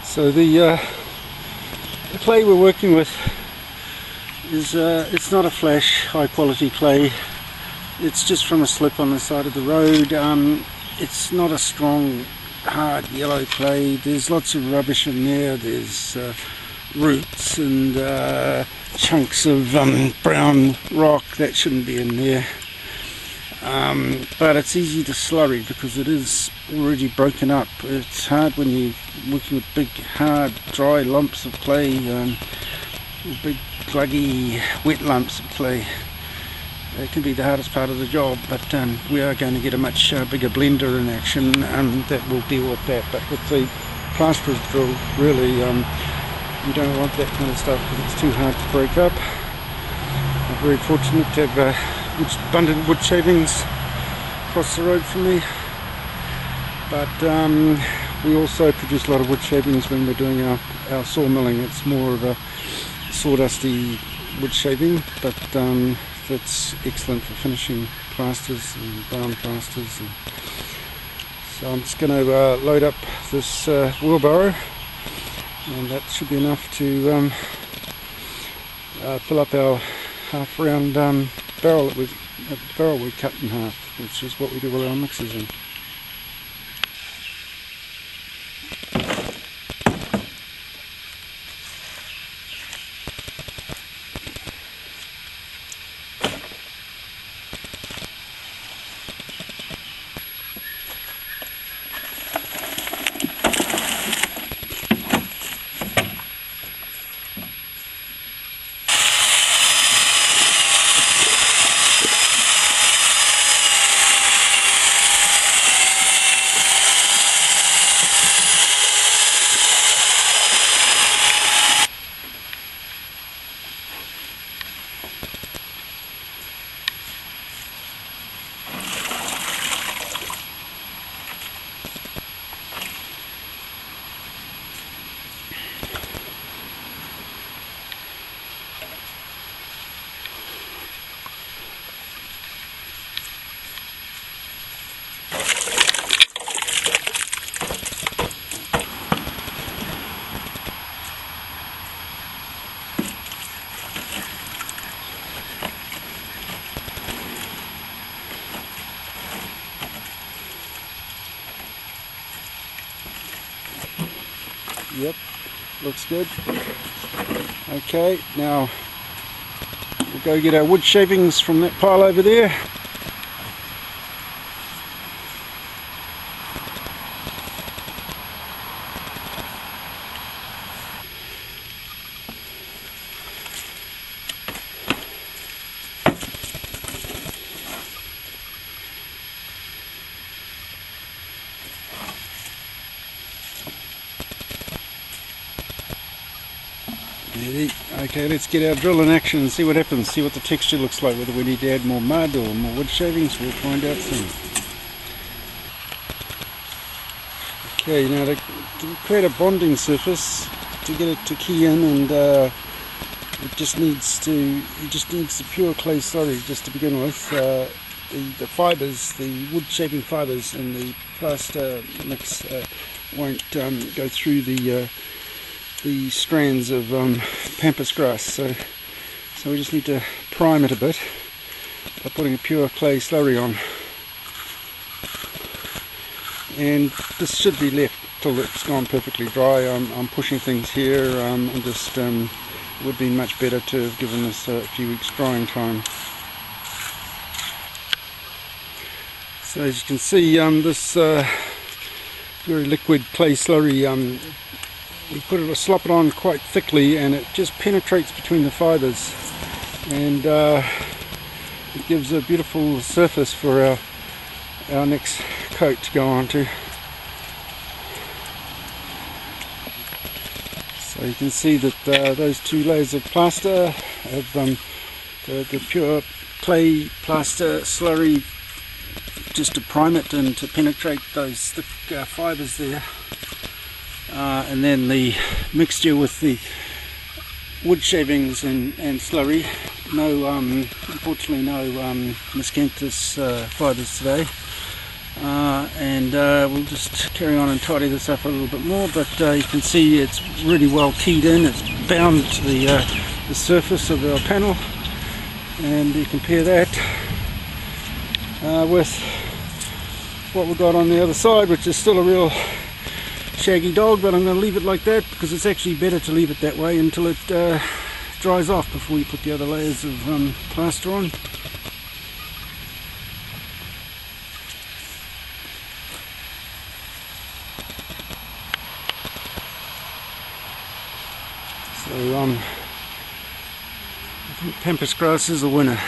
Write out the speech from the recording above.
So the clay we're working with is it's not a flash high quality clay. It's just from a slip on the side of the road. It's not a strong hard yellow clay. There's lots of rubbish in there. There's roots and chunks of brown rock that shouldn't be in there. But it's easy to slurry because it is already broken up. It's hard when you're working with big hard dry lumps of clay, big gluggy wet lumps of clay. It can be the hardest part of the job, but we are going to get a much bigger blender in action that will deal with that. But with the plasterer's drill, really you don't want that kind of stuff because it's too hard to break up. I'm very fortunate to have abundant wood shavings across the road from me, but we also produce a lot of wood shavings when we're doing our sawmilling. It's more of a sawdusty wood shaving, but that's excellent for finishing plasters and brown plasters. So I'm just going to load up this wheelbarrow, and that should be enough to fill up our half round barrel that we cut in half, which is what we do all our mixes in. Yep, looks good. Okay, now we'll go get our wood shavings from that pile over there. Okay, let's get our drill in action and see what happens, see what the texture looks like, whether we need to add more mud or more wood shavings. We'll find out soon. Okay, now to create a bonding surface, to get it to key in, and it just needs the pure clay slurry just to begin with. The fibres, the wood shaving fibres in the plaster mix won't go through the strands of Pampas grass, so we just need to prime it a bit by putting a pure clay slurry on, and this should be left till it's gone perfectly dry. I'm pushing things here, and just it would have been much better to have given this a few weeks drying time. So as you can see, this very liquid clay slurry, we slop it on quite thickly, and it just penetrates between the fibres, and it gives a beautiful surface for our next coat to go onto. So you can see that those two layers of plaster have the pure clay plaster slurry just to prime it and to penetrate those thick fibres there. And then the mixture with the wood shavings and slurry. Unfortunately no miscanthus fibres today. and we'll just carry on and tidy this up a little bit more, but you can see it's really well keyed in. It's bound to the surface of our panel, and you compare that with what we've got on the other side, which is still a real shaggy dog, but I'm going to leave it like that because it's actually better to leave it that way until it dries off before you put the other layers of plaster on. So I think Pampas grass is the winner.